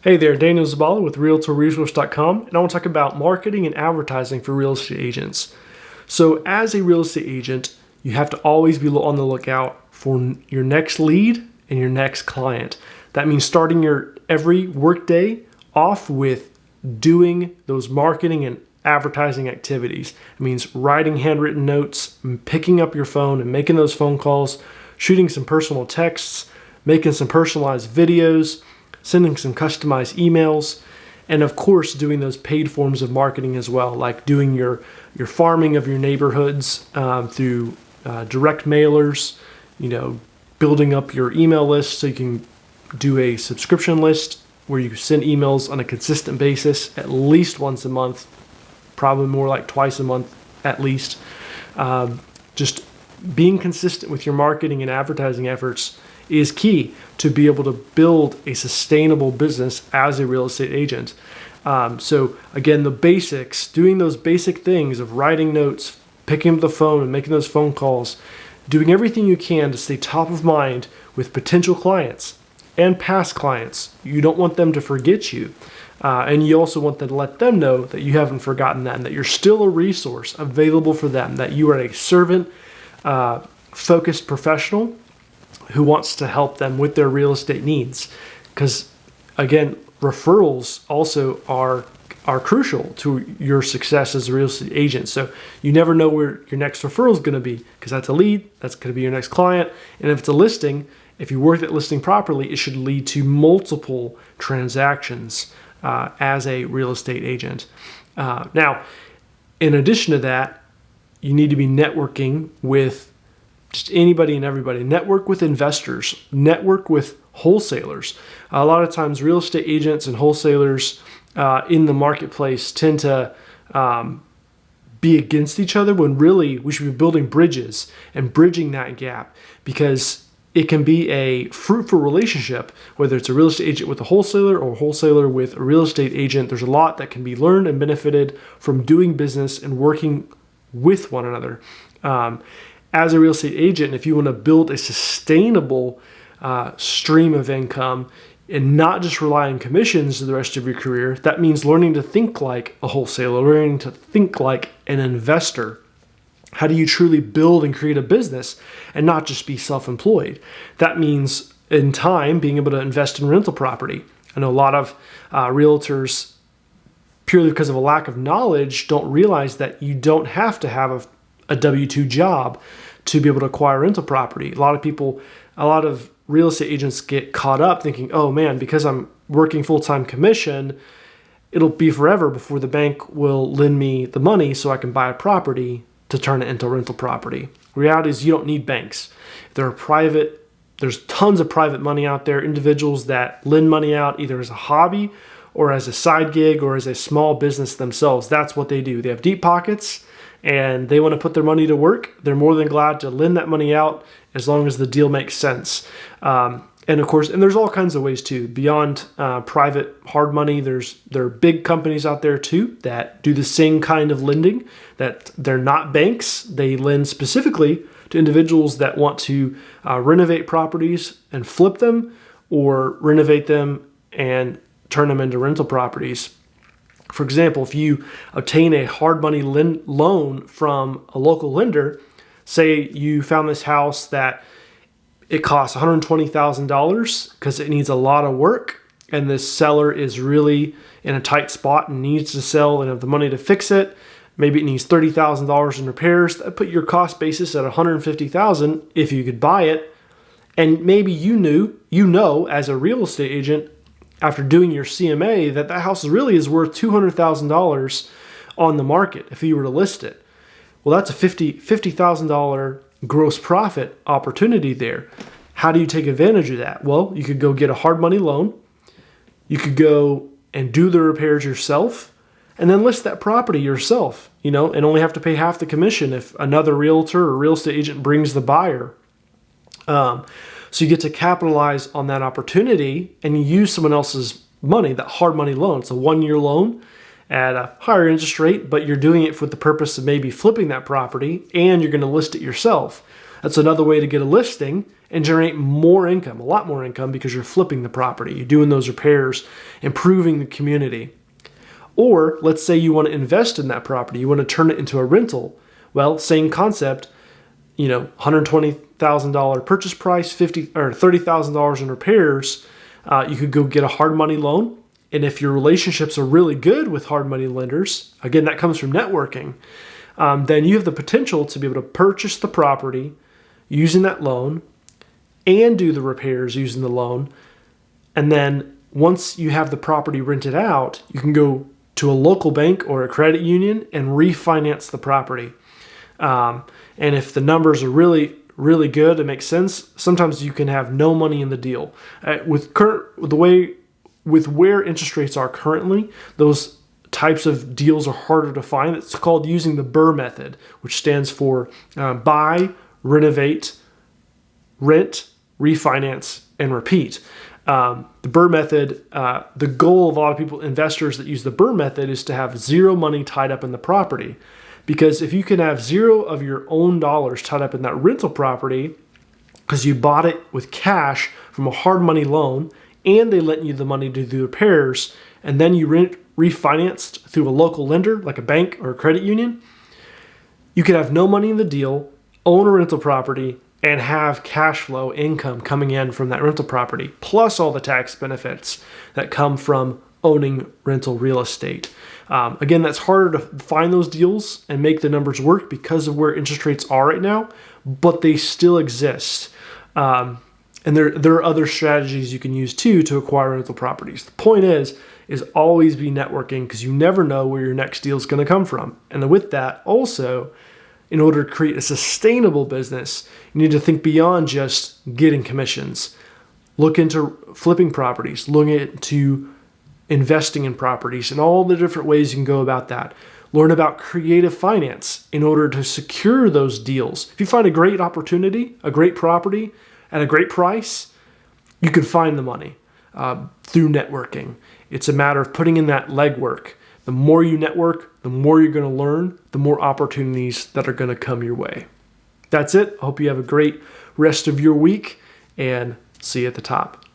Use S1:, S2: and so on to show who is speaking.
S1: Hey there, Daniel Zabala with RealtorResource.com, and I want to talk about marketing and advertising for real estate agents. So, as a real estate agent, you have to always be on the lookout for your next lead and your next client. That means starting your every workday off with doing those marketing and advertising activities. It means writing handwritten notes, picking up your phone and making those phone calls, shooting some personal texts, making some personalized videos, sending some customized emails, and of course doing those paid forms of marketing as well, like doing your farming of your neighborhoods through direct mailers, building up your email list so you can do a subscription list where you send emails on a consistent basis at least once a month, probably more like twice a month at least. Just being consistent with your marketing and advertising efforts is key to be able to build a sustainable business as a real estate agent. So again, the basics, doing those basic things of writing notes, picking up the phone and making those phone calls, doing everything you can to stay top of mind with potential clients and past clients. You don't want them to forget you. And you also want to let them know that you haven't forgotten them, that you're still a resource available for them, that you are a servant focused professional who wants to help them with their real estate needs. Because again, referrals also are crucial to your success as a real estate agent. So you never know where your next referral is going to be, because that's a lead, that's going to be your next client. And if it's a listing, if you work that listing properly, it should lead to multiple transactions as a real estate agent. Now, in addition to that, you need to be networking with just anybody and everybody. Network with investors, network with wholesalers. A lot of times real estate agents and wholesalers in the marketplace tend to be against each other, when really we should be building bridges and bridging that gap, because it can be a fruitful relationship, whether it's a real estate agent with a wholesaler or a wholesaler with a real estate agent. There's a lot that can be learned and benefited from doing business and working with one another. As a real estate agent, if you want to build a sustainable stream of income and not just rely on commissions the rest of your career, that means learning to think like a wholesaler, learning to think like an investor. How do you truly build and create a business and not just be self-employed? That means in time being able to invest in rental property. I know a lot of realtors, purely because of a lack of knowledge, don't realize that you don't have to have a W-2 job to be able to acquire rental property. A lot of real estate agents get caught up thinking, oh man, because I'm working full-time commission, it'll be forever before the bank will lend me the money so I can buy a property to turn it into rental property. Reality is you don't need banks. There's tons of private money out there, individuals that lend money out either as a hobby or as a side gig or as a small business themselves. That's what they do. They have deep pockets and they want to put their money to work. They're more than glad to lend that money out as long as the deal makes sense. And of course, there's all kinds of ways too. Beyond private hard money, there are big companies out there too that do the same kind of lending, that they're not banks. They lend specifically to individuals that want to renovate properties and flip them, or renovate them and turn them into rental properties. For example, if you obtain a hard money loan from a local lender, say you found this house that it costs $120,000 because it needs a lot of work, and this seller is really in a tight spot and needs to sell and have the money to fix it. Maybe it needs $30,000 in repairs. That put your cost basis at $150,000 if you could buy it. And maybe you know as a real estate agent, after doing your CMA, that house really is worth $200,000 on the market if you were to list it. Well, that's a $50,000 gross profit opportunity there. How do you take advantage of that? Well, you could go get a hard money loan. You could go and do the repairs yourself and then list that property yourself, and only have to pay half the commission if another realtor or real estate agent brings the buyer. So you get to capitalize on that opportunity and you use someone else's money, that hard money loan. It's a 1-year loan at a higher interest rate, but you're doing it for the purpose of maybe flipping that property and you're going to list it yourself. That's another way to get a listing and generate more income, a lot more income, because you're flipping the property, you're doing those repairs, improving the community. Or let's say you want to invest in that property, you want to turn it into a rental. Well, same concept, $120,000 purchase price, $30,000 in repairs. You could go get a hard money loan. And if your relationships are really good with hard money lenders, again, that comes from networking, then you have the potential to be able to purchase the property using that loan and do the repairs using the loan. And then once you have the property rented out, you can go to a local bank or a credit union and refinance the property. And if the numbers are really, really good, it makes sense. Sometimes you can have no money in the deal. With where interest rates are currently, those types of deals are harder to find. It's called using the BRRRR method, which stands for buy, renovate, rent, refinance, and repeat. The BRRRR method, the goal of a lot of people, investors that use the BRRRR method, is to have zero money tied up in the property. Because if you can have zero of your own dollars tied up in that rental property, because you bought it with cash from a hard money loan, and they lent you the money to do repairs, and then you refinanced through a local lender, like a bank or a credit union, you could have no money in the deal, own a rental property, and have cash flow income coming in from that rental property, plus all the tax benefits that come from owning rental real estate. Again, that's harder to find those deals and make the numbers work because of where interest rates are right now, but they still exist. And there are other strategies you can use too to acquire rental properties. The point is always be networking, because you never know where your next deal is going to come from. And with that, also, in order to create a sustainable business, you need to think beyond just getting commissions. Look into flipping properties, look into investing in properties, and all the different ways you can go about that. Learn about creative finance in order to secure those deals. If you find a great opportunity, a great property at a great price, you can find the money through networking. It's a matter of putting in that legwork. The more you network, the more you're going to learn, the more opportunities that are going to come your way. That's it. I hope you have a great rest of your week, and see you at the top.